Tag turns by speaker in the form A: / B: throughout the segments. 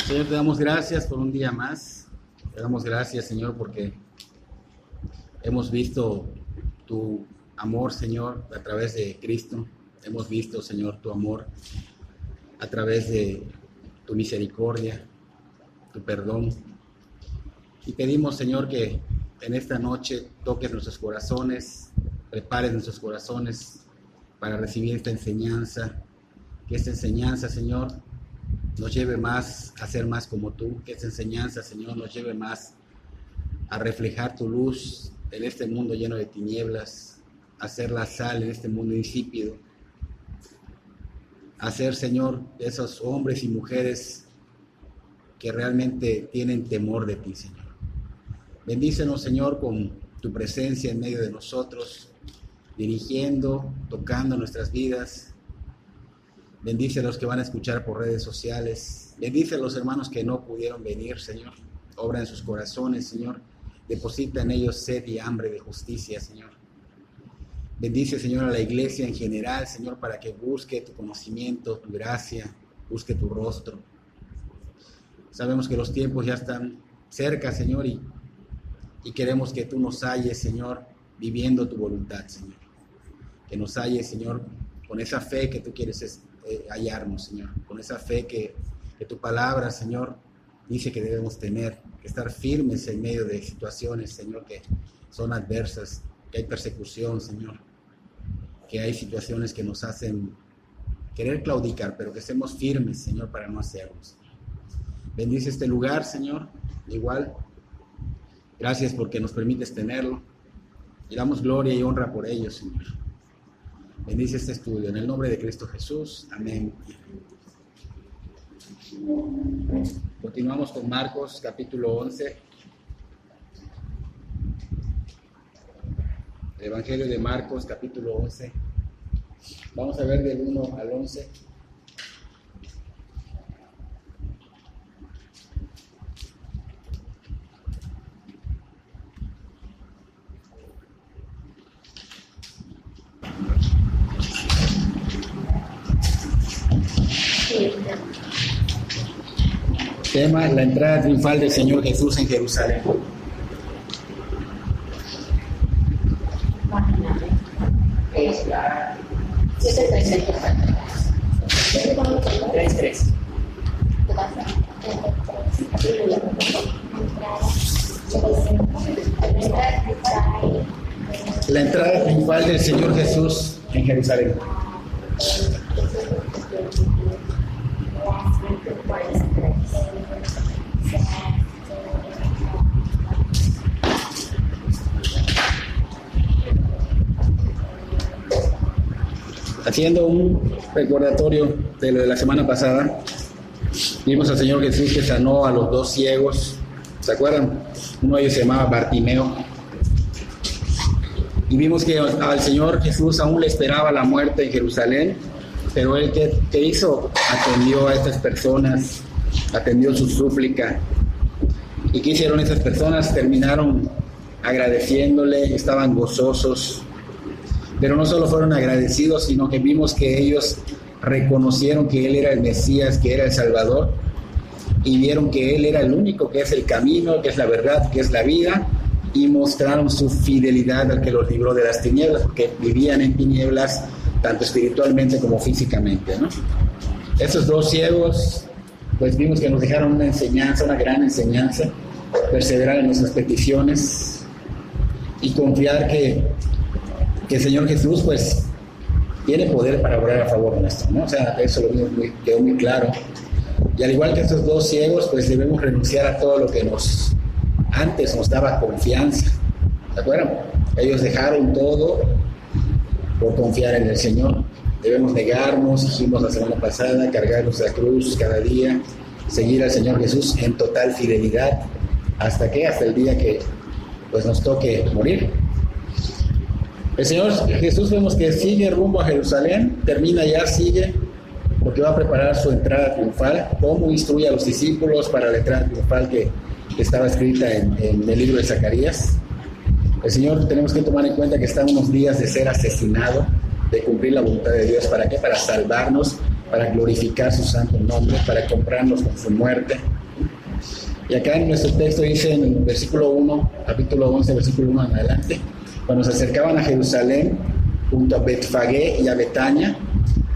A: Señor, te damos gracias por un día más. Te damos gracias, Señor, porque hemos visto tu amor, Señor, a través de Cristo. Hemos visto, Señor, tu amor a través de tu misericordia, tu perdón. Y pedimos, Señor, que en esta noche toques nuestros corazones, prepares nuestros corazones para recibir esta enseñanza. Que esta enseñanza, Señor, nos lleve más a ser más como tú. Que esta enseñanza, Señor, nos lleve más a reflejar tu luz en este mundo lleno de tinieblas, a ser la sal en este mundo insípido, a ser, Señor, esos hombres y mujeres que realmente tienen temor de ti, Señor. Bendícenos, Señor, con tu presencia en medio de nosotros, dirigiendo, tocando nuestras vidas. Bendice a los que van a escuchar por redes sociales. Bendice a los hermanos que no pudieron venir, Señor. Obra en sus corazones, Señor. Deposita en ellos sed y hambre de justicia, Señor. Bendice, Señor, a la iglesia en general, Señor, para que busque tu conocimiento, tu gracia, busque tu rostro. Sabemos que los tiempos ya están cerca, Señor, y queremos que tú nos halles, Señor, viviendo tu voluntad, Señor. Que nos halles, Señor, con esa fe que tú quieres hallarnos, Señor. Con esa fe que tu palabra, Señor, dice que debemos tener. Que estar firmes en medio de situaciones, Señor, que son adversas. Que hay persecución, Señor. Que hay situaciones que nos hacen querer claudicar, pero que estemos firmes, Señor, para no hacerlo. Bendice este lugar, Señor. Igual, gracias porque nos permites tenerlo. Y damos gloria y honra por ello, Señor. Bendice este estudio. En el nombre de Cristo Jesús. Amén. Continuamos con Marcos, capítulo 11. El Evangelio de Marcos, capítulo 11. Vamos a ver del 1 al 11. Tema: la entrada triunfal del Señor Jesús en Jerusalén.
B: Es la 3:3.
A: La entrada triunfal del Señor Jesús en Jerusalén. Haciendo un recordatorio de lo de la semana pasada, vimos al Señor Jesús que sanó a los dos ciegos, ¿se acuerdan? Uno de ellos se llamaba Bartimeo. Y vimos que al Señor Jesús aún le esperaba la muerte en Jerusalén, pero Él, ¿qué hizo? Atendió a estas personas, atendió su súplica. ¿Y qué hicieron esas personas? Terminaron agradeciéndole, estaban gozosos. Pero no solo fueron agradecidos, sino que vimos que ellos reconocieron que Él era el Mesías, que era el Salvador, y vieron que Él era el único, que es el camino, que es la verdad, que es la vida, y mostraron su fidelidad al que los libró de las tinieblas, porque vivían en tinieblas tanto espiritualmente como físicamente, ¿no? Esos dos ciegos, pues vimos que nos dejaron una enseñanza, una gran enseñanza: perseverar en nuestras peticiones y confiar que el Señor Jesús, pues, tiene poder para obrar a favor nuestro, ¿no? O sea, eso quedó muy claro. Y al igual que estos dos ciegos, pues debemos renunciar a todo lo que antes nos daba confianza. ¿De acuerdo? Ellos dejaron todo por confiar en el Señor. Debemos negarnos, dijimos la semana pasada, cargar nuestra cruz cada día, seguir al Señor Jesús en total fidelidad. ¿Hasta qué? Hasta el día que pues nos toque morir. El Señor Jesús vemos que sigue rumbo a Jerusalén, sigue, porque va a preparar su entrada triunfal. ¿Cómo instruye a los discípulos para la entrada triunfal que estaba escrita en el libro de Zacarías? El Señor, tenemos que tomar en cuenta que está a unos días de ser asesinado, de cumplir la voluntad de Dios. ¿Para qué? Para salvarnos para glorificar su santo nombre, para comprarnos con su muerte. Y acá en nuestro texto dice en el versículo 1, capítulo 11, versículo 1 en adelante, cuando se acercaban a Jerusalén, junto a Betfagé y a Betania,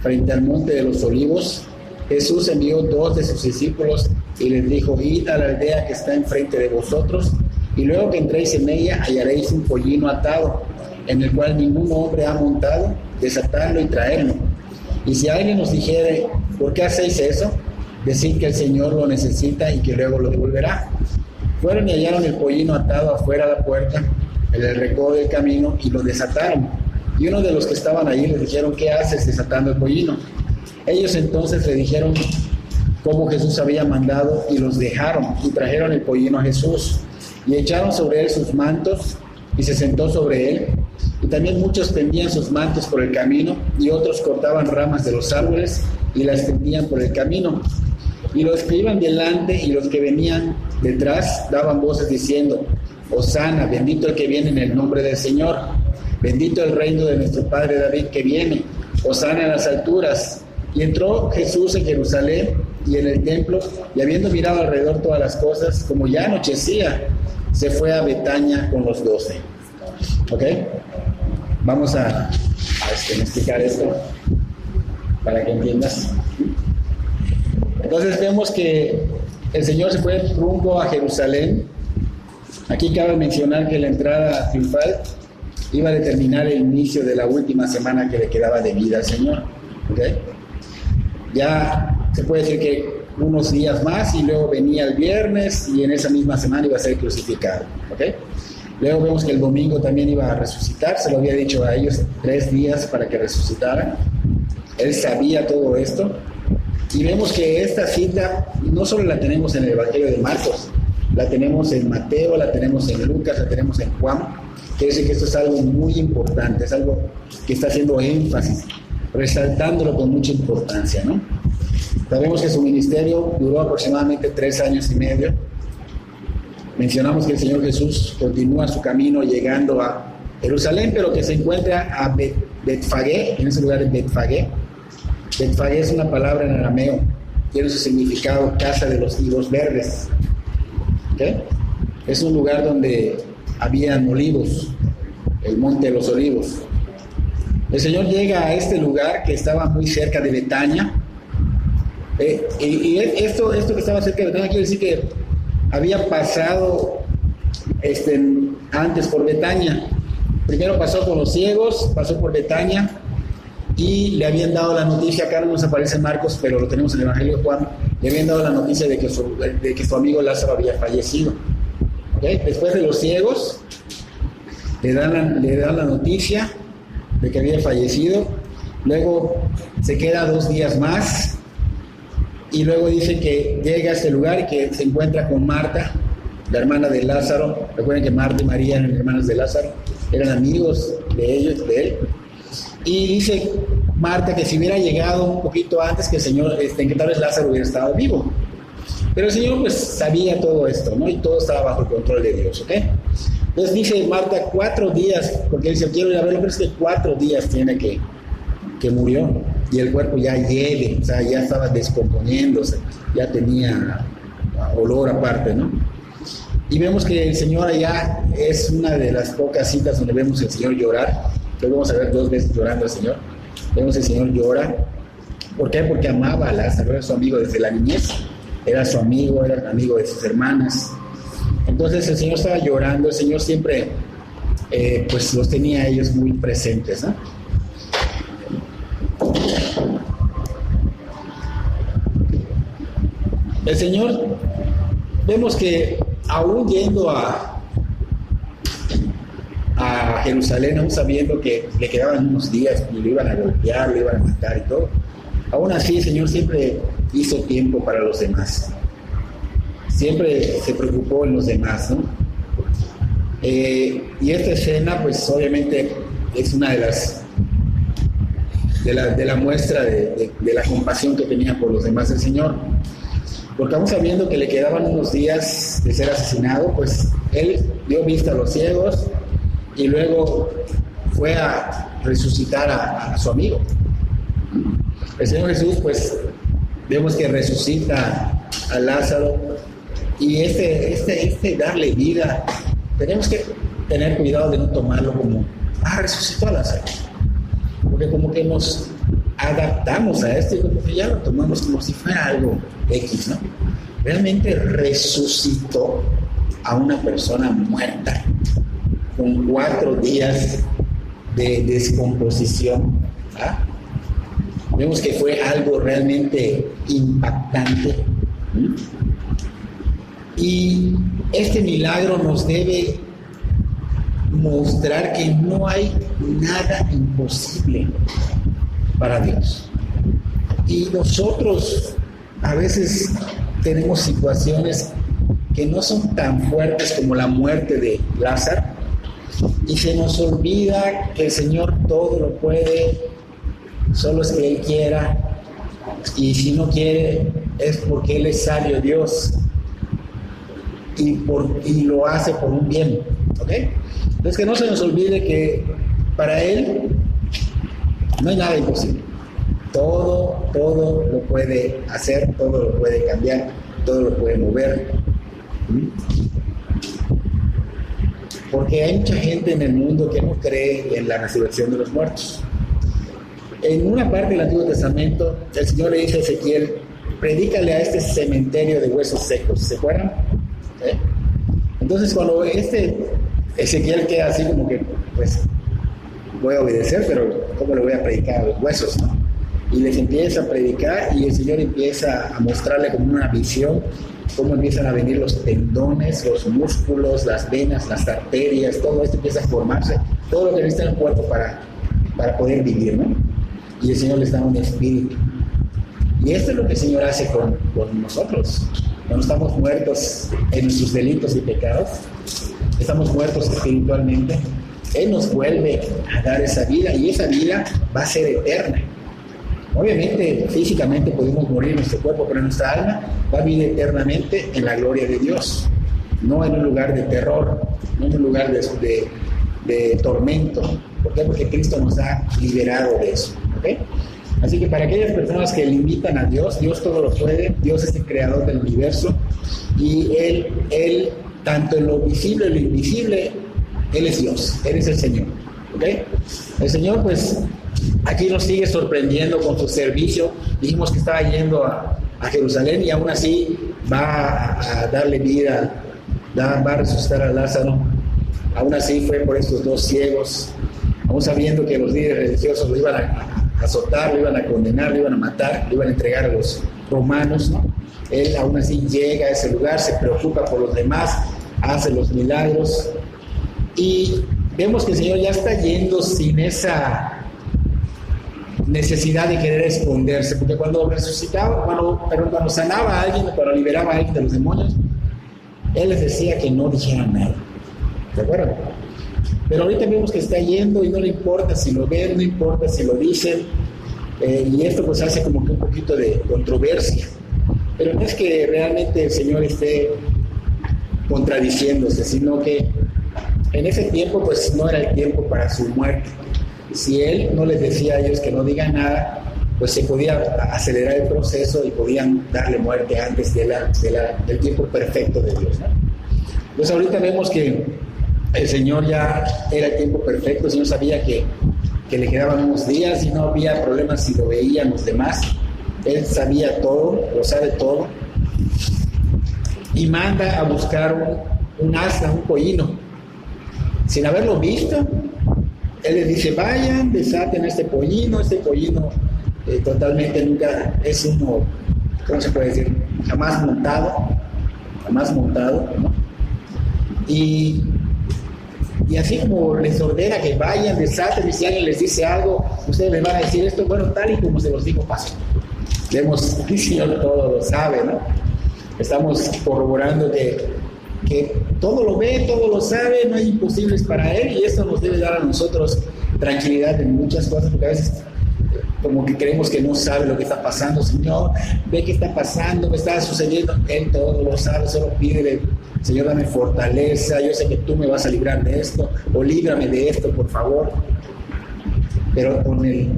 A: frente al monte de los olivos, Jesús envió 2 de sus discípulos y les dijo: id a la aldea que está enfrente de vosotros, y luego que entréis en ella hallaréis un pollino atado, en el cual ningún hombre ha montado, desatadlo y traedlo. Y si alguien nos dijere: ¿por qué hacéis eso?, decid que el Señor lo necesita y que luego lo devolverá. Fueron y hallaron el pollino atado afuera a la puerta, en el recodo del camino, y lo desataron. Y uno de los que estaban allí les dijeron: ¿qué haces desatando el pollino? Ellos entonces le dijeron cómo Jesús había mandado, y los dejaron, y trajeron el pollino a Jesús, y echaron sobre él sus mantos, y se sentó sobre él. Y también muchos tendían sus mantos por el camino, y otros cortaban ramas de los árboles y las tendían por el camino. Y los que iban delante y los que venían detrás daban voces diciendo: Hosana, bendito el que viene en el nombre del Señor, bendito el reino de nuestro padre David que viene, Hosana en las alturas. Y entró Jesús en Jerusalén y en el templo, y habiendo mirado alrededor todas las cosas, como ya anochecía, se fue a Betania con los 12. ¿Ok? Vamos a explicar esto para que entiendas. Entonces vemos que el Señor se fue rumbo a Jerusalén. Aquí cabe mencionar que la entrada triunfal iba a determinar el inicio de la última semana que le quedaba de vida al Señor. ¿Okay? Ya se puede decir que unos días más, y luego venía el viernes, y en esa misma semana iba a ser crucificado. ¿Okay? Luego vemos que el domingo también iba a resucitar. Se lo había dicho a ellos 3 días para que resucitaran. Él sabía todo esto. Y vemos que esta cita no solo la tenemos en el Evangelio de Marcos, la tenemos en Mateo, la tenemos en Lucas, la tenemos en Juan. Quiere decir que esto es algo muy importante, es algo que está haciendo énfasis, resaltándolo con mucha importancia, ¿no? Sabemos que su ministerio duró aproximadamente 3 años y medio. Mencionamos que el Señor Jesús continúa su camino llegando a Jerusalén, pero que se encuentra a Betfagé, en ese lugar de Betfagé. Betfagé es una palabra en arameo, tiene su significado casa de los higos verdes. ¿Okay? Es un lugar donde habían olivos, el monte de los olivos. El Señor llega a este lugar que estaba muy cerca de Betania. Y esto que estaba cerca de Betania quiere decir que había pasado antes por Betania. Primero pasó con los ciegos, pasó por Betania, y le habían dado la noticia. Acá no nos aparece en Marcos, pero lo tenemos en el Evangelio de Juan. Le habían dado la noticia de que su amigo Lázaro había fallecido. ¿Okay? Después de los ciegos, le dan la noticia de que había fallecido. Luego se queda 2 días más, y luego dice que llega a este lugar y que se encuentra con Marta, la hermana de Lázaro. Recuerden que Marta y María eran hermanas de Lázaro, eran amigos de ellos, de él. Y dice Marta que si hubiera llegado un poquito antes, que el Señor, que tal vez Lázaro hubiera estado vivo. Pero el Señor pues sabía todo esto, ¿no? Y todo estaba bajo el control de Dios, ¿ok? Entonces dice Marta 4 días, porque dice: quiero ir a verlo, pero es que 4 días tiene que murió, y el cuerpo ya hiede, o sea, ya estaba descomponiéndose, ya tenía olor aparte, ¿no? Y vemos que el Señor allá es una de las pocas citas donde vemos al Señor llorar. Entonces vamos a ver 2 veces llorando al Señor. Vemos el Señor llora. ¿Por qué? Porque amaba a Lázaro, era su amigo desde la niñez, era su amigo, era amigo de sus hermanas. Entonces el Señor estaba llorando. El Señor siempre pues los tenía a ellos muy presentes, ¿no? El Señor, vemos que aún yendo a Jerusalén, aún sabiendo que le quedaban unos días y lo iban a golpear, lo iban a matar y todo, aún así el Señor siempre hizo tiempo para los demás, siempre se preocupó en los demás, ¿no? Y esta escena pues obviamente es una de la muestra de la compasión que tenía por los demás el Señor, porque aún sabiendo que le quedaban unos días de ser asesinado, pues él dio vista a los ciegos y luego fue a resucitar a su amigo. El Señor Jesús, pues, vemos que resucita a Lázaro, y este darle vida, tenemos que tener cuidado de no tomarlo como, resucitó a Lázaro, porque como que nos adaptamos a esto y como que ya lo tomamos como si fuera algo X, ¿no? Realmente resucitó a una persona muerta con 4 días de descomposición. Vemos que fue algo realmente impactante. Y este milagro nos debe mostrar que no hay nada imposible para Dios. Y nosotros a veces tenemos situaciones que no son tan fuertes como la muerte de Lázaro, y se nos olvida que el Señor todo lo puede, solo es que Él quiera, y si no quiere es porque Él es sabio Dios y lo hace por un bien, ¿ok? Entonces que no se nos olvide que para Él no hay nada imposible. Todo lo puede hacer, todo lo puede cambiar, todo lo puede mover. Porque hay mucha gente en el mundo que no cree en la resurrección de los muertos. En una parte del Antiguo Testamento, el Señor le dice a Ezequiel: predícale a este cementerio de huesos secos. ¿Se acuerdan? Entonces, cuando Ezequiel queda así como que, pues, voy a obedecer, pero ¿cómo le voy a predicar a los huesos, no? Y les empieza a predicar, y el Señor empieza a mostrarle como una visión cómo empiezan a venir los tendones, los músculos, las venas, las arterias, todo esto empieza a formarse, todo lo que necesita el cuerpo para poder vivir, ¿no? Y el Señor les da un espíritu. Y esto es lo que el Señor hace con nosotros. Cuando estamos muertos en nuestros delitos y pecados, estamos muertos espiritualmente, Él nos vuelve a dar esa vida, y esa vida va a ser eterna. Obviamente, físicamente podemos morir en nuestro cuerpo, pero nuestra alma va a vivir eternamente en la gloria de Dios, no en un lugar de terror, no en un lugar de tormento. ¿Por qué? Porque Cristo nos ha liberado de eso, ¿ok? Así que para aquellas personas que limitan a Dios, Dios todo lo puede, Dios es el creador del universo, y Él tanto en lo visible y lo invisible, Él es Dios, Él es el Señor, ¿ok? El Señor, pues, aquí nos sigue sorprendiendo con su servicio. Dijimos que estaba yendo a Jerusalén, y aún así va a darle vida, va a resucitar a Lázaro. Aún así fue por estos 2 ciegos, aún sabiendo que los líderes religiosos lo iban a azotar, lo iban a condenar, lo iban a matar, lo iban a entregar a los romanos, ¿no? Él aún así llega a ese lugar, se preocupa por los demás, hace los milagros, y vemos que el Señor ya está yendo sin esa necesidad de querer esconderse, porque cuando resucitaba, cuando sanaba a alguien, cuando liberaba a alguien de los demonios, Él les decía que no dijeran nada. ¿De acuerdo? Pero ahorita vemos que está yendo y no le importa si lo ven, no importa si lo dicen, y esto pues hace como que un poquito de controversia. Pero no es que realmente el Señor esté contradiciéndose, sino que en ese tiempo pues no era el tiempo para su muerte. Si Él no les decía a ellos que no digan nada, pues se podía acelerar el proceso y podían darle muerte antes del tiempo perfecto de Dios, ¿no? Pues ahorita vemos que el Señor ya era el tiempo perfecto. El Señor sabía que le quedaban unos días y no había problema si lo veían los demás. Él sabía todo, lo sabe todo, y manda a buscar un asna, un pollino. Sin haberlo visto, Él les dice: vayan, desaten este pollino totalmente nunca es uno, ¿cómo se puede decir? Jamás montado, ¿no? Y así como les ordena que vayan, desaten, y si alguien les dice algo, ustedes les van a decir esto, bueno, tal y como se los dijo pasó. Vemos que el Señor todo lo sabe, ¿no? Estamos corroborando que todo lo ve, todo lo sabe, no hay imposibles para Él, y esto nos debe dar a nosotros tranquilidad en muchas cosas, porque a veces como que creemos que no sabe lo que está pasando. Señor, ve qué está pasando, me está sucediendo. Él todo lo sabe, solo pídele: Señor, dame fortaleza, yo sé que tú me vas a librar de esto, o líbrame de esto, por favor. Pero con el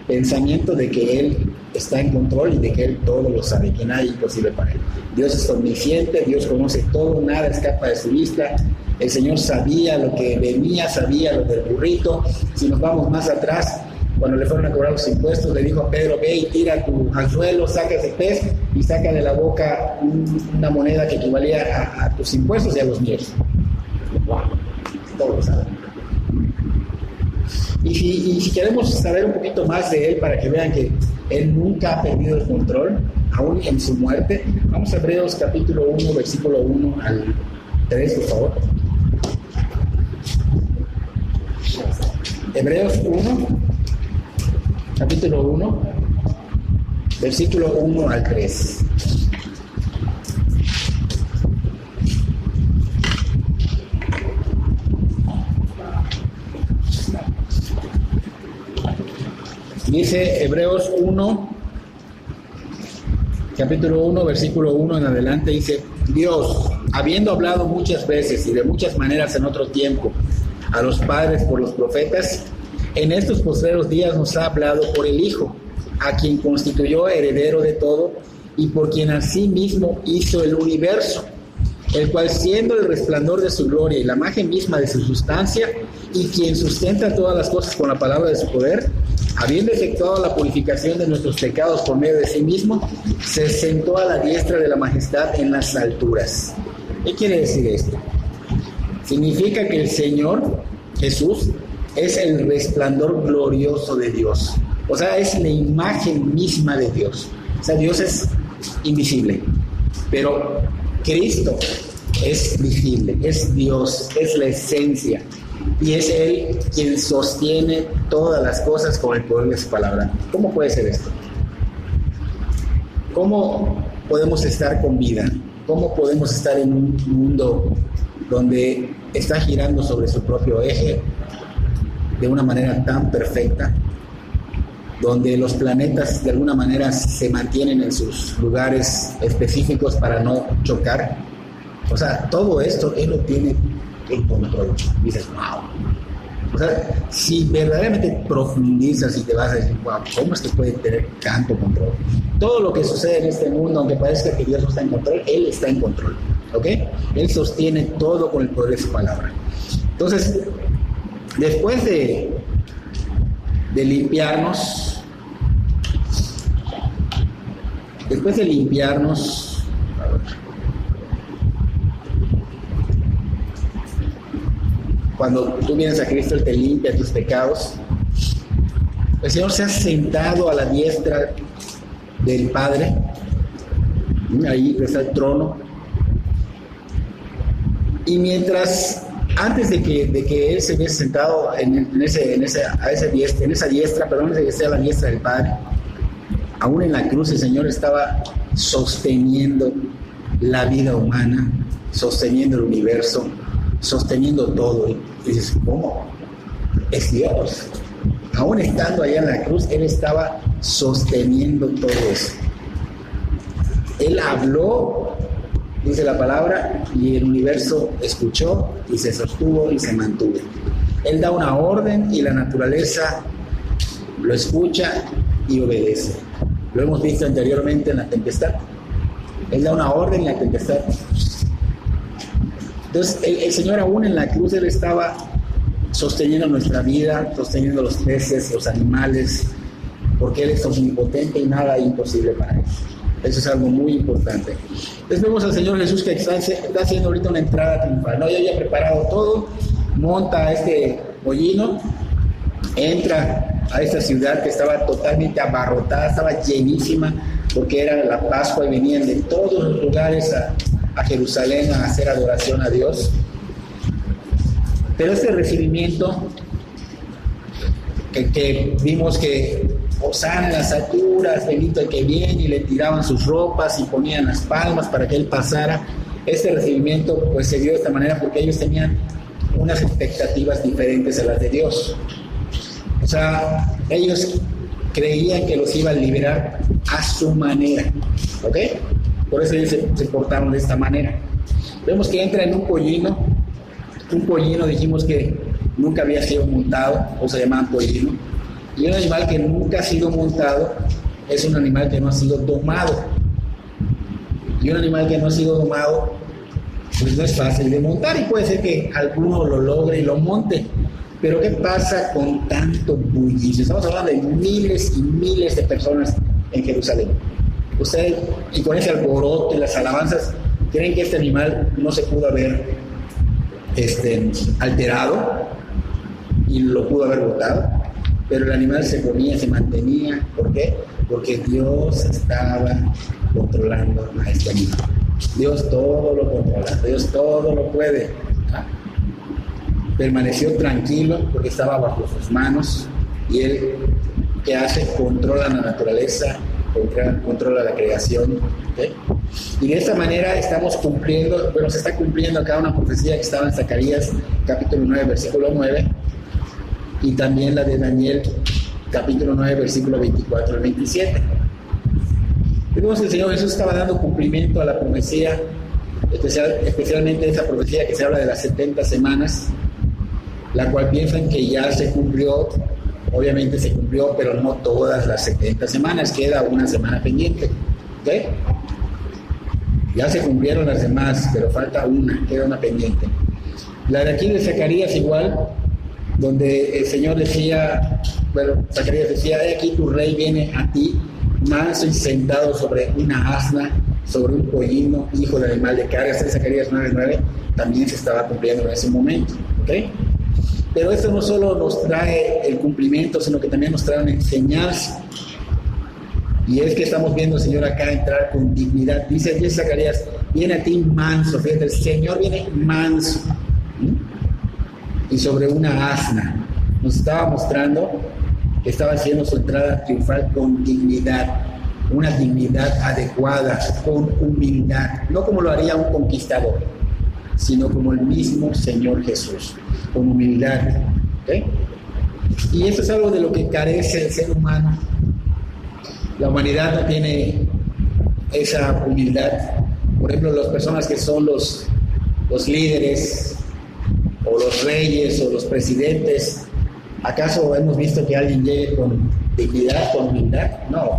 A: pensamiento de que Él está en control y de que Él todo lo sabe, que nada es imposible para Él. Dios es omnisciente, Dios conoce todo, nada escapa de su vista. El Señor sabía lo que venía, sabía lo del burrito. Si nos vamos más atrás, cuando le fueron a cobrar los impuestos, le dijo a Pedro: ve y tira tu anzuelo, saca ese pez y saca de la boca una moneda que equivalía a tus impuestos y a los míos. Wow, todo lo sabe. Y si queremos saber un poquito más de Él, para que vean que Él nunca ha perdido el control, aún en su muerte, vamos a Hebreos capítulo 1, versículo 1 al 3, por favor. Hebreos 1, capítulo 1, versículo 1 al 3. Dice Hebreos 1, capítulo 1, versículo 1 en adelante, dice: Dios, habiendo hablado muchas veces y de muchas maneras en otro tiempo a los padres por los profetas, en estos postreros días nos ha hablado por el Hijo, a quien constituyó heredero de todo y por quien asimismo hizo el universo, el cual, siendo el resplandor de su gloria y la imagen misma de su sustancia, y quien sustenta todas las cosas con la palabra de su poder, habiendo efectuado la purificación de nuestros pecados por medio de sí mismo, se sentó a la diestra de la majestad en las alturas. ¿Qué quiere decir esto? Significa que el Señor Jesús es el resplandor glorioso de Dios. O sea, es la imagen misma de Dios. O sea, Dios es invisible, pero Cristo es visible, es Dios, es la esencia. Y es Él quien sostiene todas las cosas con el poder de su palabra. ¿Cómo puede ser esto? ¿Cómo podemos estar con vida? ¿Cómo podemos estar en un mundo donde está girando sobre su propio eje de una manera tan perfecta? Donde los planetas de alguna manera se mantienen en sus lugares específicos para no chocar. O sea, todo esto Él lo tiene en control. Dices, wow. O sea, si verdaderamente profundizas y te vas a decir, wow, ¿cómo es que puede tener tanto control? Todo lo que sucede en este mundo, aunque parezca que Dios no está en control, Él está en control. ¿Ok? Él sostiene todo con el poder de su palabra. Entonces, después de limpiarnos, cuando tú vienes a Cristo, Él te limpia tus pecados. El Señor se ha sentado a la diestra del Padre. Ahí está el trono. Y mientras, antes de que Él se hubiese sentado en esa diestra, perdón, antes de que sea la diestra del Padre, aún en la cruz el Señor estaba sosteniendo la vida humana, sosteniendo el universo, sosteniendo todo. Y dices, ¿cómo? Es Dios. Aún estando allá en la cruz, Él estaba sosteniendo todo eso. Él habló, dice la palabra, y el universo escuchó y se sostuvo y se mantuvo. Él da una orden y la naturaleza lo escucha y obedece. Lo hemos visto anteriormente en la tempestad. Él da una orden y la tempestad. Entonces, el Señor aún en la cruz, Él estaba sosteniendo nuestra vida, sosteniendo los peces, los animales, porque Él es omnipotente y nada es imposible para Él. Eso es algo muy importante. Entonces vemos al Señor Jesús que está haciendo ahorita una entrada triunfal, ¿no? Ya había preparado todo, monta este pollino, entra a esta ciudad que estaba totalmente abarrotada, estaba llenísima, porque era la Pascua y venían de todos los lugares a Jerusalén a hacer adoración a Dios. Pero este recibimiento que vimos que Hosana en las alturas, bendito el que viene, y le tiraban sus ropas y ponían las palmas para que Él pasara, este recibimiento pues se dio de esta manera porque ellos tenían unas expectativas diferentes a las de Dios. O sea, ellos creían que los iba a liberar a su manera, ¿ok? Por eso ellos se portaron de esta manera. Vemos que entra en un pollino dijimos que nunca había sido montado, o se llamaban pollino, y un animal que nunca ha sido montado es un animal que no ha sido domado. Y un animal que no ha sido domado, pues no es fácil de montar, y puede ser que alguno lo logre y lo monte. Pero ¿qué pasa con tanto bullicio? Estamos hablando de miles y miles de personas en Jerusalén. Ustedes, y con ese alboroto y las alabanzas, ¿creen que este animal no se pudo haber alterado y lo pudo haber botado? Pero el animal se ponía, se mantenía. ¿Por qué? Porque Dios estaba controlando a este animal. Dios todo lo controla, Dios todo lo puede. Permaneció tranquilo porque estaba bajo sus manos, y él, ¿qué hace? Controla la naturaleza, controla la creación. ¿Okay? Y de esta manera estamos cumpliendo, bueno, se está cumpliendo acá una profecía que estaba en Zacarías capítulo 9, versículo 9, y también la de Daniel capítulo 9, versículo 24 al 27. Vemos que el Señor Jesús estaba dando cumplimiento a la profecía, especialmente esa profecía que se habla de las 70 semanas, la cual piensan que ya se cumplió. Obviamente se cumplió, pero no todas las 70 semanas, queda una semana pendiente. ¿Okay? Ya se cumplieron las demás, pero falta una, queda una pendiente. La de aquí de Zacarías igual, donde el Señor decía, bueno, Zacarías decía: he aquí tu rey viene a ti, manso y sentado sobre una asna, sobre un pollino, hijo de animal de carga. En Zacarías 9:9 también se estaba cumpliendo en ese momento. ¿Okay? Pero esto no solo nos trae el cumplimiento, sino que también nos trae una enseñanza. Y es que estamos viendo al Señor acá entrar con dignidad. Dice allí Zacarías: viene a ti manso. Fíjate, el Señor viene manso. Y sobre una asna. Nos estaba mostrando que estaba haciendo su entrada triunfal con dignidad. Una dignidad adecuada, con humildad. No como lo haría un conquistador, sino como el mismo Señor Jesús, con humildad. ¿Okay? Y eso es algo de lo que carece el ser humano. La humanidad no tiene esa humildad. Por ejemplo, las personas que son los líderes, o los reyes, o los presidentes, ¿acaso hemos visto que alguien llegue con dignidad, con humildad? No,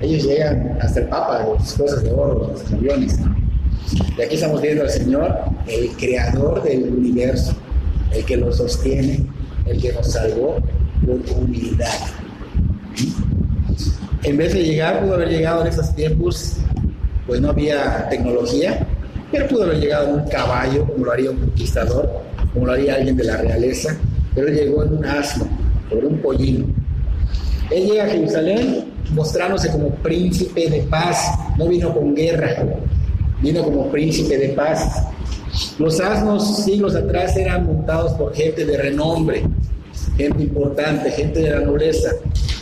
A: ellos llegan hasta el Papa, las cosas de oro, los aviones, ¿no? Y aquí estamos viendo al Señor, el creador del universo, el que lo sostiene, el que nos salvó, con humildad. En vez de llegar, pudo haber llegado en esos tiempos, pues no había tecnología, pero pudo haber llegado en un caballo, como lo haría un conquistador, como lo haría alguien de la realeza, pero él llegó en un asno, sobre un pollino. Él llega a Jerusalén mostrándose como príncipe de paz, no vino con guerra, vino como príncipe de paz. Los asnos siglos atrás eran montados por gente de renombre, gente importante, gente de la nobleza.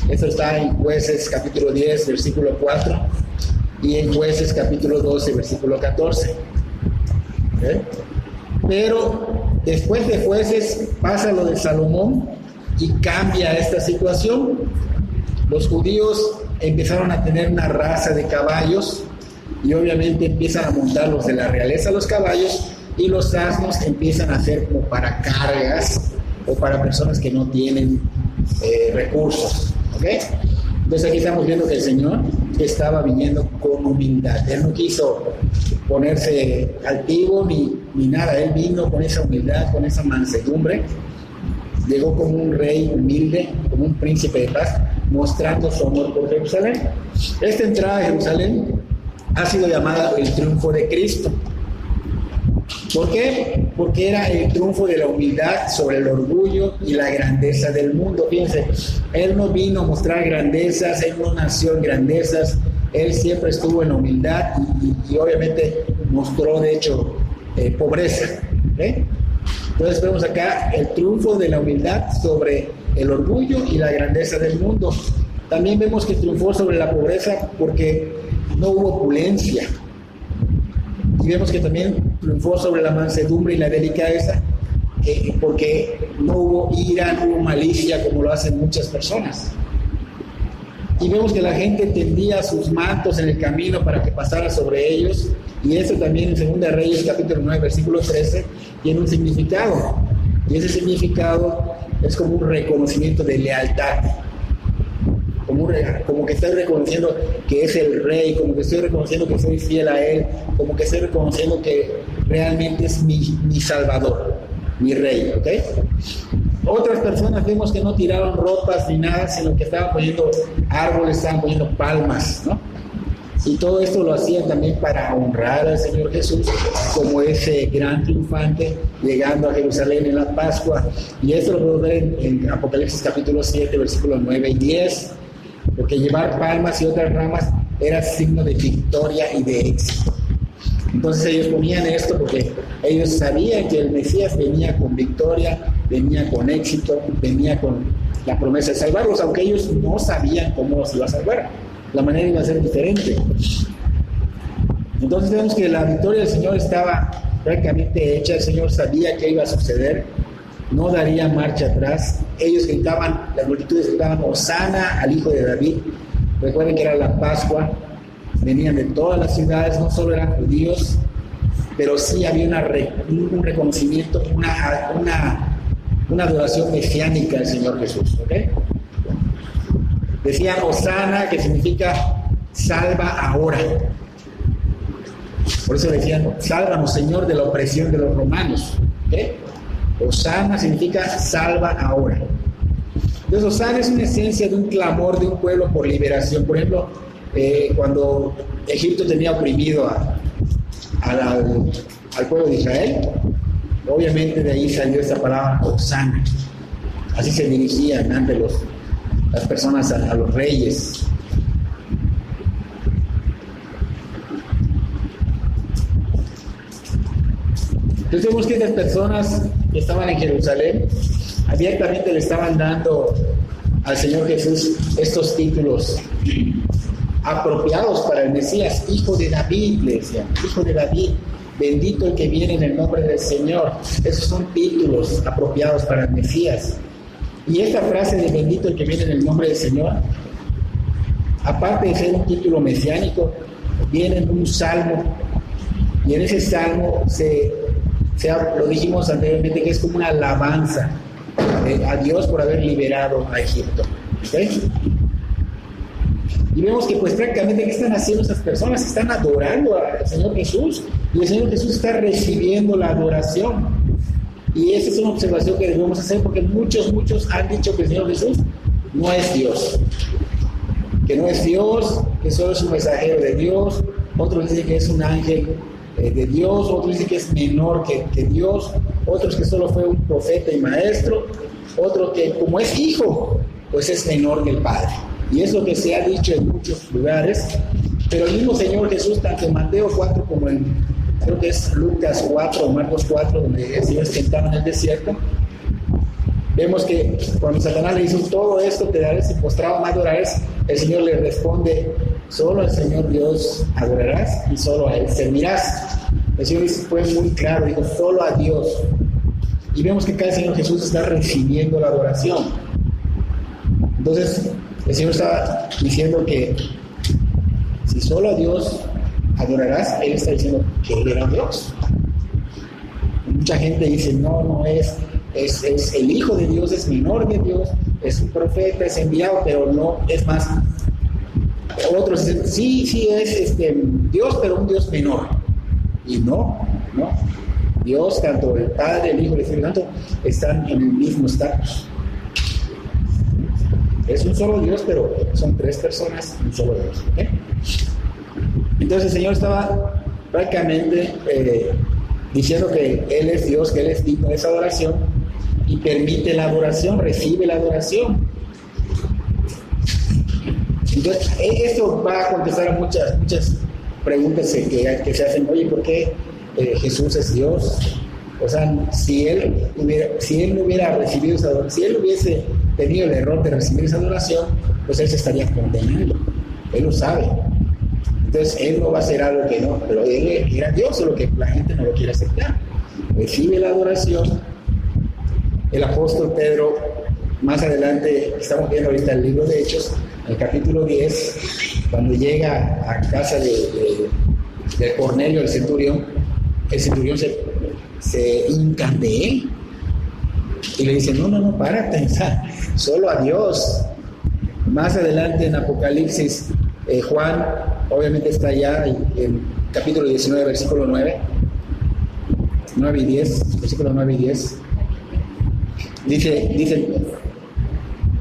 A: Esto está en Jueces capítulo 10, versículo 4, y en Jueces capítulo 12, versículo 14. ¿Okay? Pero después de Jueces pasa lo de Salomón y cambia esta situación. Los judíos empezaron a tener una raza de caballos, y obviamente empiezan a montar los de la realeza los caballos, y los asnos empiezan a ser como para cargas o para personas que no tienen recursos. ¿Okay? Entonces aquí estamos viendo que el Señor estaba viniendo con humildad. Él no quiso ponerse altivo ni nada. Él vino con esa humildad, con esa mansedumbre. Llegó como un rey humilde, como un príncipe de paz, mostrando su amor por Jerusalén. Esta entrada a Jerusalén ha sido llamada el triunfo de Cristo. ¿Por qué? Porque era el triunfo de la humildad sobre el orgullo y la grandeza del mundo. Fíjense, Él no vino a mostrar grandezas, Él no nació en grandezas, Él siempre estuvo en la humildad y obviamente mostró, de hecho, pobreza. Entonces vemos acá el triunfo de la humildad sobre el orgullo y la grandeza del mundo. También vemos que triunfó sobre la pobreza porque no hubo opulencia. Y vemos que también triunfó sobre la mansedumbre y la delicadeza, porque no hubo ira, no hubo malicia como lo hacen muchas personas. Y vemos que la gente tendía sus mantos en el camino para que pasara sobre ellos, y eso también en 2 Reyes capítulo 9 versículo 13 tiene un significado, y ese significado es como un reconocimiento de lealtad. como que estoy reconociendo que es el rey, como que estoy reconociendo que soy fiel a él, como que estoy reconociendo que realmente es mi salvador, mi rey, ¿ok? Otras personas vemos que no tiraron ropas ni nada, sino que estaban poniendo árboles, estaban poniendo palmas, ¿no? Y todo esto lo hacían también para honrar al Señor Jesús como ese gran triunfante llegando a Jerusalén en la Pascua. Y esto lo podemos ver en Apocalipsis capítulo 7, versículos 9 y 10, porque llevar palmas y otras ramas era signo de victoria y de éxito. Entonces ellos ponían esto porque ellos sabían que el Mesías venía con victoria, venía con éxito, venía con la promesa de salvarlos, aunque ellos no sabían cómo los iba a salvar. La manera iba a ser diferente. Entonces vemos que la victoria del Señor estaba prácticamente hecha. El Señor sabía que iba a suceder, no daría marcha atrás. Ellos gritaban, las multitudes gritaban Hosana al Hijo de David. Recuerden que era la Pascua, venían de todas las ciudades, no solo eran judíos, pero sí había un reconocimiento, una adoración mesiánica al Señor Jesús, ¿ok? Decían Hosana, que significa salva ahora. Por eso decían, sálvanos, Señor, de la opresión de los romanos. ¿Okay? Hosana significa salva ahora. Entonces, Hosana es una esencia de un clamor de un pueblo por liberación. Por ejemplo, cuando Egipto tenía oprimido al pueblo de Israel, obviamente de ahí salió esta palabra Hosana. Así se dirigían ante las personas a los reyes. Entonces vemos que estas personas que estaban en Jerusalén abiertamente le estaban dando al Señor Jesús estos títulos apropiados para el Mesías. Hijo de David, le decían, Hijo de David, bendito el que viene en el nombre del Señor. Esos son títulos apropiados para el Mesías. Y esta frase de bendito el que viene en el nombre del Señor, aparte de ser un título mesiánico, viene en un salmo, y en ese salmo lo dijimos anteriormente, que es como una alabanza a Dios por haber liberado a Egipto. ¿Okay? Y vemos que pues prácticamente ¿qué están haciendo estas personas? Están adorando al Señor Jesús, y el Señor Jesús está recibiendo la adoración. Y esa es una observación que debemos hacer, porque muchos han dicho que el Señor Jesús no es Dios, que no es Dios, que solo es un mensajero de Dios. Otros dicen que es un ángel de Dios, otros dicen que es menor que Dios, otros que solo fue un profeta y maestro, otro que como es hijo, pues es menor que el Padre. Y es lo que se ha dicho en muchos lugares, pero el mismo Señor Jesús, tanto en Mateo 4 como en creo que es Lucas 4 o Marcos 4, donde el Señor es tentado en el desierto, vemos que cuando Satanás le dice todo esto te daré, si postrado me adorarás, el Señor le responde, solo al Señor Dios adorarás y solo a Él servirás. El Señor fue muy claro, dijo solo a Dios. Y vemos que acá el Señor Jesús está recibiendo la adoración. Entonces el Señor estaba diciendo que si solo a Dios adorarás, Él está diciendo que Él era Dios. Mucha gente dice, no es el Hijo de Dios, es menor de Dios, es un profeta, es enviado, pero no, es más. Otros dicen, sí es Dios, pero un Dios menor. Y no. Dios, tanto el Padre, el Hijo y el Espíritu Santo, están en el mismo estatus. Es un solo Dios, pero son tres personas, un solo Dios. ¿Okay? Entonces el Señor estaba prácticamente diciendo que Él es Dios, que Él es digno de esa adoración, y permite la adoración, recibe la adoración. Entonces esto va a contestar a muchas preguntas que se hacen. Oye, ¿por qué Jesús es Dios? O sea, si él no hubiera recibido esa adoración, si Él hubiese tenido el error de recibir esa adoración, pues Él se estaría condenando. Él lo sabe. Entonces Él no va a hacer algo que no, pero Él era Dios, solo que la gente no lo quiere aceptar. Recibe la adoración. El apóstol Pedro, más adelante, estamos viendo ahorita el libro de Hechos, en el capítulo 10, cuando llega a casa de Cornelio, el centurión se hinca de él y le dice, no, párate, solo a Dios. Más adelante en Apocalipsis, Juan, obviamente está ya en capítulo 19, versículo 9 y 10, versículo 9 y 10. Dice,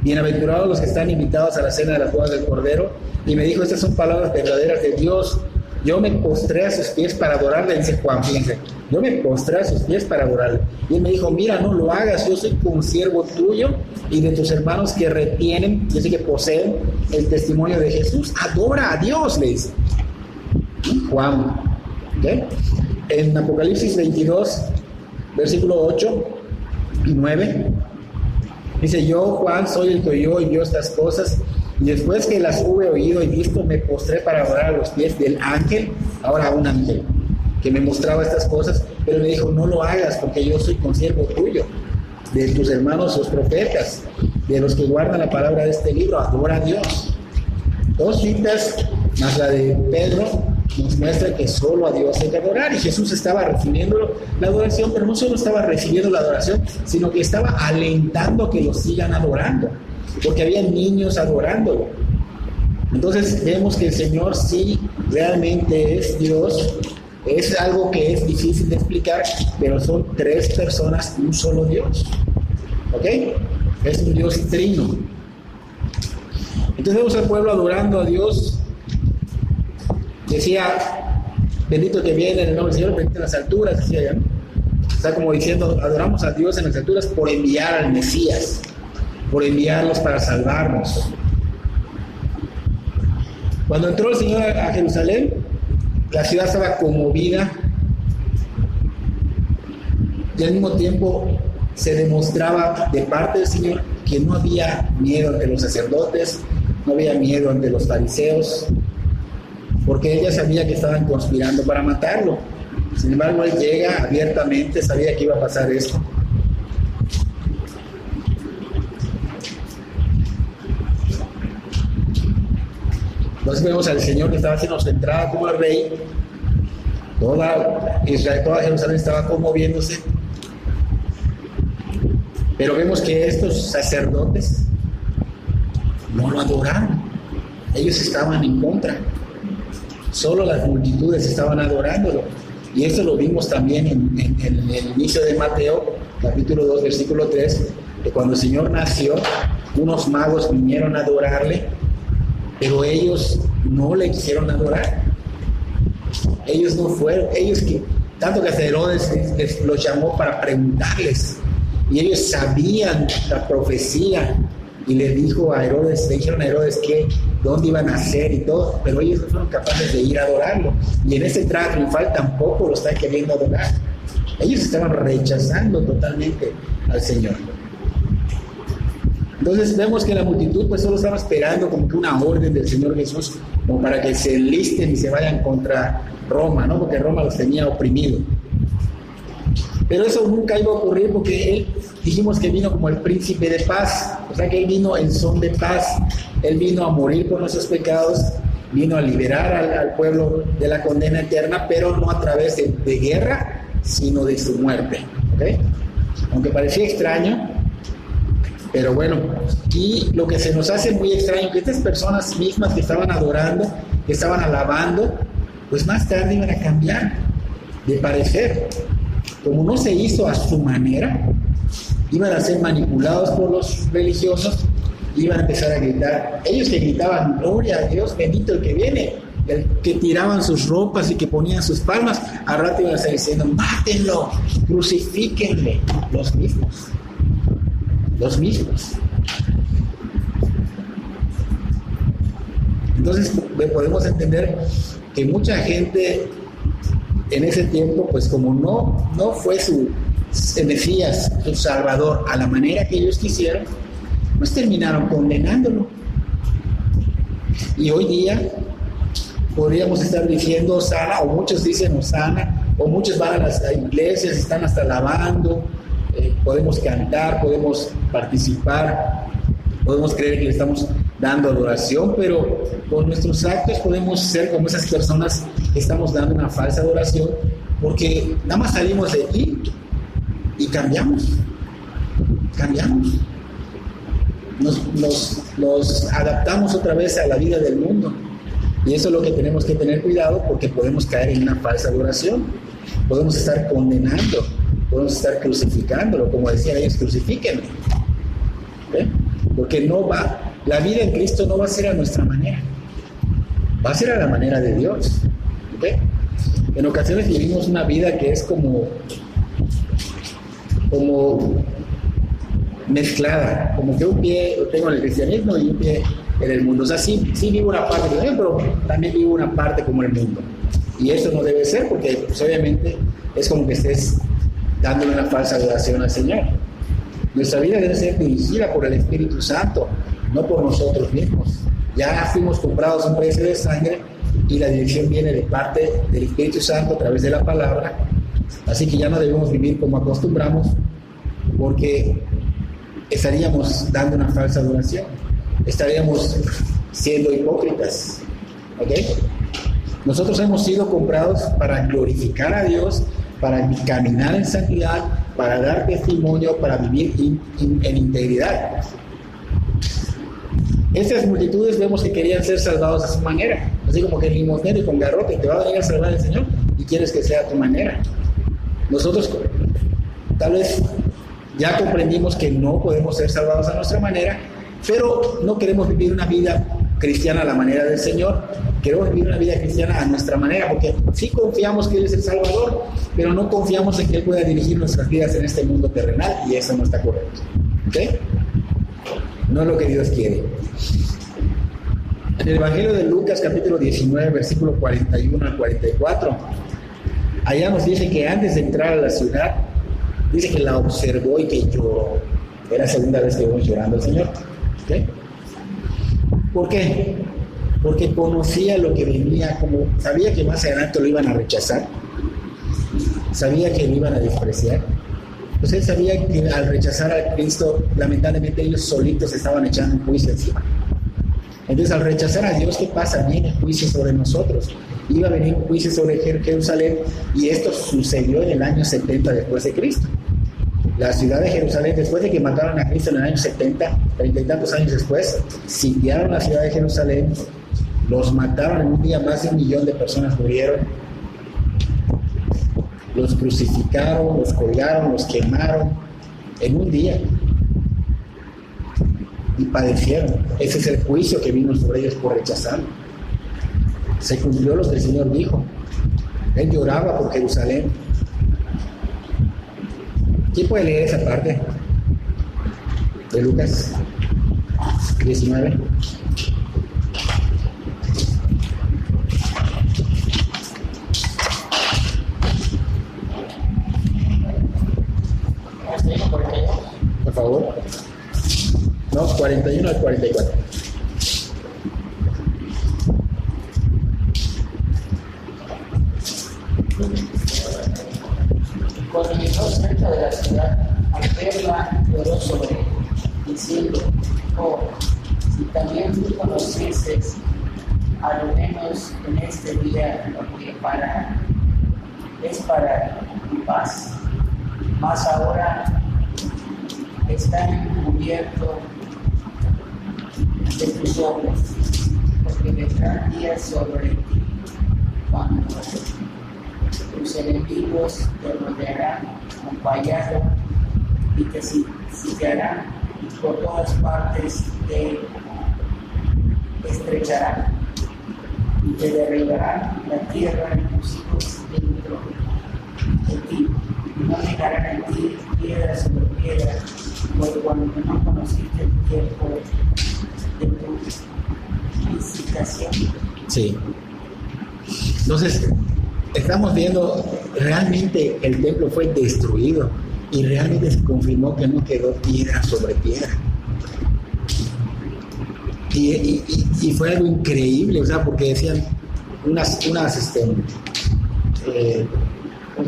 A: bienaventurados los que están invitados a la cena de las bodas del Cordero. Y me dijo, estas son palabras verdaderas de Dios. Yo me postré a sus pies para adorarle, dice Juan, fíjense. Yo me postré a sus pies para adorarle. Y él me dijo, mira, no lo hagas, yo soy consiervo tuyo y de tus hermanos que retienen, yo sé que poseen el testimonio de Jesús. Adora a Dios, le dice Juan. ¿Okay? En Apocalipsis 22, versículo 8 y 9, dice, yo, Juan, soy el que oyó y vio estas cosas. Y después que las hube oído y visto, me postré para adorar a los pies del ángel, ahora un ángel, que me mostraba estas cosas, pero me dijo, no lo hagas, porque yo soy consiervo tuyo, de tus hermanos los profetas, de los que guardan la palabra de este libro, adora a Dios. Dos citas, más la de Pedro, nos muestra que solo a Dios hay que adorar, y Jesús estaba recibiendo la adoración, pero no solo estaba recibiendo la adoración, sino que estaba alentando a que lo sigan adorando, porque había niños adorándolo. Entonces vemos que el Señor sí realmente es Dios. Es algo que es difícil de explicar, pero son tres personas y un solo Dios. ¿Ok? Es un Dios trino. Entonces vemos al pueblo adorando a Dios. Decía, bendito que viene en el nombre del Señor, bendito en las alturas, decía ya, ¿no? Está como diciendo, adoramos a Dios en las alturas por enviar al Mesías, por enviarlos para salvarnos. Cuando entró el Señor a Jerusalén, la ciudad estaba conmovida y al mismo tiempo se demostraba de parte del Señor que no había miedo ante los sacerdotes, no había miedo ante los fariseos, porque ella sabía que estaban conspirando para matarlo. Sin embargo, él llega abiertamente, sabía que iba a pasar esto. Entonces vemos al Señor que estaba haciendo su entrada como el rey. Toda Israel, toda Jerusalén estaba conmoviéndose. Pero vemos que estos sacerdotes no lo adoraron. Ellos estaban en contra. Solo las multitudes estaban adorándolo. Y esto lo vimos también en el inicio de Mateo, capítulo 2, versículo 3, que cuando el Señor nació, unos magos vinieron a adorarle, pero ellos no le quisieron adorar. Ellos no fueron, ellos que, tanto que hasta Herodes los llamó para preguntarles, y ellos sabían la profecía, y le dijeron a Herodes que dónde iban a hacer y todo, pero ellos no fueron capaces de ir a adorarlo, y en ese entrada triunfal tampoco lo están queriendo adorar. Ellos estaban rechazando totalmente al Señor. Entonces vemos que la multitud pues solo estaba esperando como que una orden del Señor Jesús, como para que se enlisten y se vayan contra Roma, ¿no? Porque Roma los tenía oprimido. Pero eso nunca iba a ocurrir, porque él, dijimos que vino como el príncipe de paz, o sea que él vino en son de paz. Él vino a morir por nuestros pecados, vino a liberar al pueblo de la condena eterna, pero no a través de guerra, sino de su muerte. ¿Okay? Aunque parecía extraño, pero bueno, y lo que se nos hace muy extraño, que estas personas mismas que estaban adorando, que estaban alabando, pues más tarde iban a cambiar de parecer. Como no se hizo a su manera, iban a ser manipulados por los religiosos, iban a empezar a gritar. Ellos que gritaban, gloria a Dios, bendito el que viene, el que tiraban sus ropas y que ponían sus palmas, al rato iban a estar diciendo, mátenlo, crucifíquenle, los mismos. Entonces podemos entender que mucha gente en ese tiempo, pues como no fue su Mesías, su Salvador, a la manera que ellos quisieron, pues terminaron condenándolo. Y hoy día podríamos estar diciendo Osana, o muchos dicen Osana, o muchos van a las iglesias, están hasta alabando, podemos cantar, podemos participar, podemos creer que le estamos dando adoración, pero con nuestros actos podemos ser como esas personas que estamos dando una falsa adoración, porque nada más salimos de aquí y cambiamos. nos adaptamos otra vez a la vida del mundo. Y eso es lo que tenemos que tener cuidado, porque podemos caer en una falsa adoración. Podemos estar condenando, podemos estar crucificándolo, como decían ellos, crucifíquenme. Porque la vida en Cristo no va a ser a nuestra manera, va a ser a la manera de Dios. En ocasiones vivimos una vida que es como mezclada, como que un pie lo tengo en el cristianismo y un pie en el mundo. O sea, sí vivo una parte cristiana, pero también vivo una parte como el mundo. Y eso no debe ser, porque pues, obviamente es como que estés dándole una falsa adoración al Señor. Nuestra vida debe ser dirigida por el Espíritu Santo, no por nosotros mismos. Ya fuimos comprados a un precio de sangre y la dirección viene de parte del Espíritu Santo a través de la palabra. Así que ya no debemos vivir como acostumbramos, porque estaríamos dando una falsa adoración, estaríamos siendo hipócritas. Nosotros hemos sido comprados para glorificar a Dios, para caminar en santidad, para dar testimonio, para vivir en integridad. Estas multitudes vemos que querían ser salvados a su manera, así como que el limosnero y con garrote te va a venir a salvar el Señor y quieres que sea a tu manera. Nosotros tal vez ya comprendimos que no podemos ser salvados a nuestra manera, pero no queremos vivir una vida cristiana a la manera del Señor. Queremos vivir una vida cristiana a nuestra manera, porque sí confiamos que Él es el Salvador, pero no confiamos en que Él pueda dirigir nuestras vidas en este mundo terrenal, y eso no está correcto. No es lo que Dios quiere. En el Evangelio de Lucas, capítulo 19, versículo 41 al 44, allá nos dice que antes de entrar a la ciudad, dice que la observó y que lloró. Era la segunda vez que vemos llorando al Señor. ¿Por qué? Porque conocía lo que venía, como sabía que más adelante lo iban a rechazar, sabía que lo iban a despreciar. Pues él sabía que al rechazar a Cristo, lamentablemente ellos solitos estaban echando un juicio encima. Entonces, al rechazar a Dios, ¿qué pasa? Viene juicio sobre nosotros. Iba a venir un juicio sobre Jerusalén, y esto sucedió en el año 70 después de Cristo. La ciudad de Jerusalén, después de que mataron a Cristo en el año 70, 30 y tantos años después, sitiaron la ciudad de Jerusalén, los mataron en un día, más de 1 millón de personas murieron, los crucificaron, los colgaron, los quemaron en un día y padecieron. Ese es el juicio que vino sobre ellos por rechazarlo. Se cumplió lo que el Señor dijo. Él lloraba por Jerusalén. ¿Quién puede leer esa parte de Lucas 19? Por favor. No, 41 al 44.
B: Cuando llegó cerca de la ciudad, al verla, lloró sobre él, diciendo: oh, si también tú conocieses, a lo menos en este día, lo que es para mi paz, mas ahora está encubierto de tus ojos, porque vendrán días sobre ti cuando tus enemigos te rodearán con vallado y te sitiarán por todas partes, te estrecharán y te derribarán la tierra en tus hijos dentro de ti, y no dejarán en ti piedra sobre piedra, porque cuando no conociste el tiempo de tu visitación.
A: Sí. Entonces, estamos viendo, realmente el templo fue destruido y realmente se confirmó que no quedó piedra sobre piedra. Y fue algo increíble, o sea, porque decían unas ¿cómo se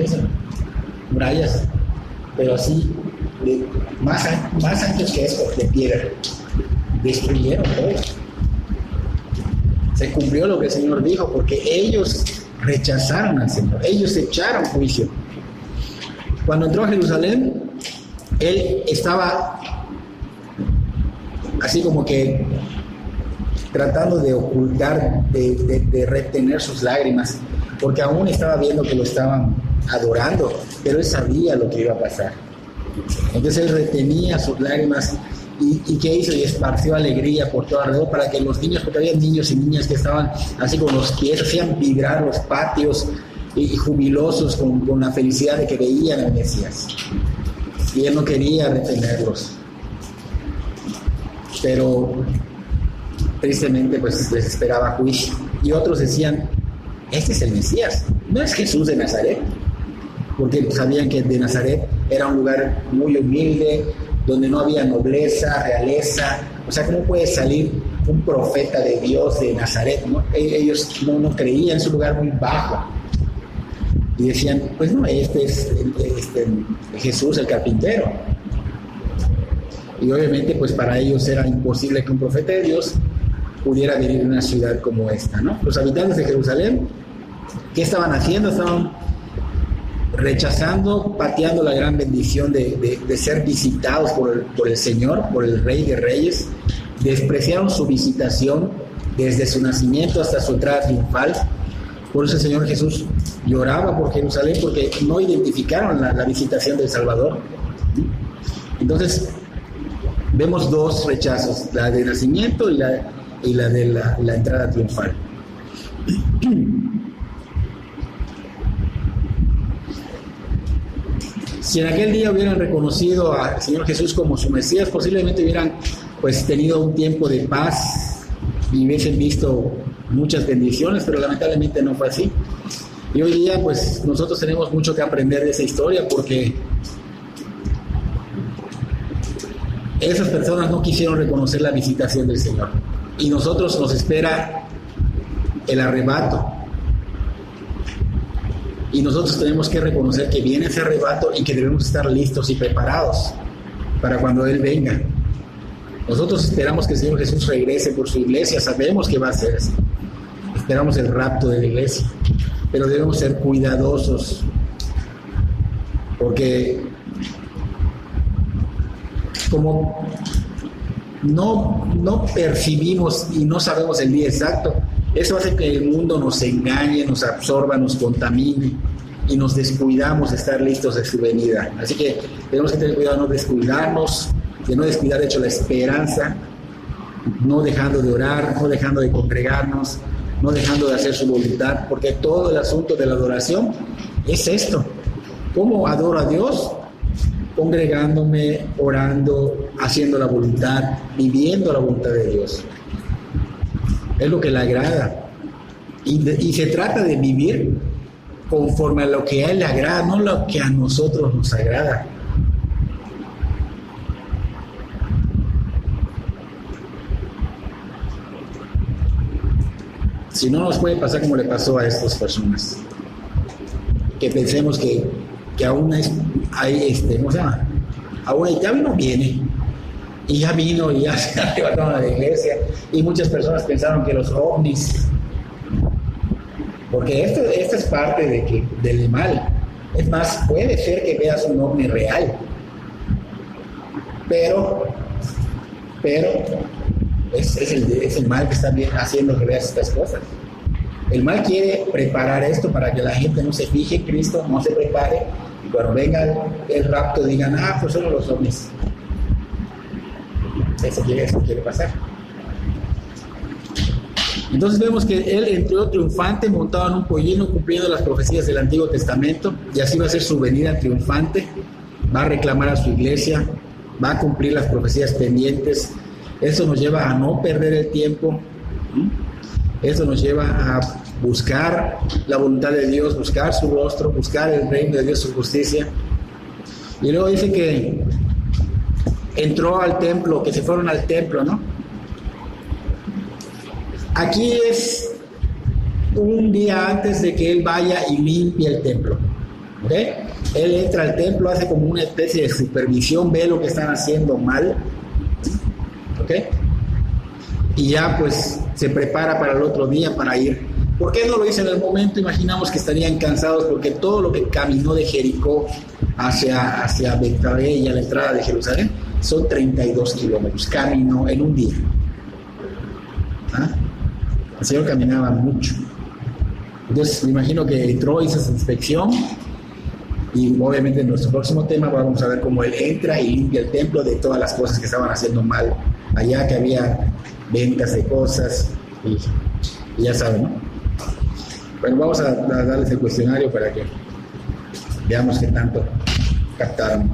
A: dicen? Murallas, pero así, más anchos que eso, de piedra. Destruyeron todo. Se cumplió lo que el Señor dijo, porque ellos rechazaron al Señor, ellos echaron juicio. Cuando entró a Jerusalén, él estaba así como que tratando de ocultar, de retener sus lágrimas, porque aún estaba viendo que lo estaban adorando, pero él sabía lo que iba a pasar. Entonces él retenía sus lágrimas y ¿qué hizo? Y esparció alegría por todo alrededor para que los niños, porque había niños y niñas que estaban así con los pies, hacían vibrar los patios y jubilosos con la felicidad de que veían al Mesías. Y él no quería retenerlos. Pero tristemente pues les esperaba juicio. Y otros decían, este es el Mesías, no es Jesús de Nazaret. Porque sabían que de Nazaret era un lugar muy humilde, donde no había nobleza, realeza. O sea, ¿cómo puede salir un profeta de Dios de Nazaret? ¿No? Ellos no creían, es un lugar muy bajo. Y decían, pues no, este es Jesús el carpintero. Y obviamente pues para ellos era imposible que un profeta de Dios pudiera vivir en una ciudad como esta, ¿no? Los habitantes de Jerusalén, ¿qué estaban haciendo? Estaban rechazando, pateando la gran bendición de ser visitados por el Señor, por el Rey de Reyes. Despreciaron su visitación desde su nacimiento hasta su entrada triunfal. Por eso el Señor Jesús lloraba por Jerusalén, porque no identificaron la visitación del Salvador. Entonces vemos dos rechazos, la de nacimiento y la de la entrada triunfal. Si en aquel día hubieran reconocido al Señor Jesús como su Mesías, posiblemente hubieran pues tenido un tiempo de paz y hubiesen visto muchas bendiciones, pero lamentablemente no fue así. Y hoy día pues nosotros tenemos mucho que aprender de esa historia, porque esas personas no quisieron reconocer la visitación del Señor. Y nosotros nos espera el arrebato. Y nosotros tenemos que reconocer que viene ese arrebato y que debemos estar listos y preparados para cuando Él venga. Nosotros esperamos que el Señor Jesús regrese por su iglesia, sabemos que va a ser así. Esperamos el rapto de la iglesia, pero debemos ser cuidadosos, porque como no percibimos y no sabemos el día exacto, eso hace que el mundo nos engañe, nos absorba, nos contamine y nos descuidamos de estar listos de su venida. Así que tenemos que tener cuidado de no descuidarnos, de no descuidar de hecho la esperanza, no dejando de orar, no dejando de congregarnos, no dejando de hacer su voluntad, porque todo el asunto de la adoración es esto. ¿Cómo adoro a Dios? Congregándome, orando, haciendo la voluntad, viviendo la voluntad de Dios. Es lo que le agrada. Y se trata de vivir conforme a lo que a Él le agrada, no lo que a nosotros nos agrada. Si no, nos puede pasar como le pasó a estas personas, que pensemos que aún hay, ¿cómo se llama? Aún ya no viene, y ya vino y ya se arrebataron a la iglesia, y muchas personas pensaron que los ovnis, porque esto es parte del mal. Es más, puede ser que veas un ovni real, pero es el mal que está haciendo que veas estas cosas. El mal quiere preparar esto para que la gente no se fije en Cristo, no se prepare, y cuando venga el rapto digan, pues son los ovnis. Eso quiere pasar. Entonces vemos que él entró triunfante, montado en un pollino, cumpliendo las profecías del Antiguo Testamento, y así va a ser su venida triunfante. Va a reclamar a su iglesia, va a cumplir las profecías pendientes. Eso nos lleva a no perder el tiempo. Eso nos lleva a buscar la voluntad de Dios, buscar su rostro, buscar el reino de Dios, su justicia. Y luego dice que entró al templo, que se fueron al templo, ¿no? Aquí es un día antes de que él vaya y limpie el templo, ¿ok? Él entra al templo, hace como una especie de supervisión, ve lo que están haciendo mal, ¿ok? Y ya pues se prepara para el otro día para ir. ¿Por qué no lo hizo en el momento? Imaginamos que estarían cansados, porque todo lo que caminó de Jericó hacia Betfagé y a la entrada de Jerusalén son 32 kilómetros, caminó en un día. ¿Ah? El Señor caminaba mucho. Entonces me imagino que entró, hizo esa inspección, y obviamente en nuestro próximo tema vamos a ver cómo Él entra y limpia el templo de todas las cosas que estaban haciendo mal allá, que había ventas de cosas, y ya saben, ¿no? Bueno, vamos a darles el cuestionario para que veamos qué tanto captaron.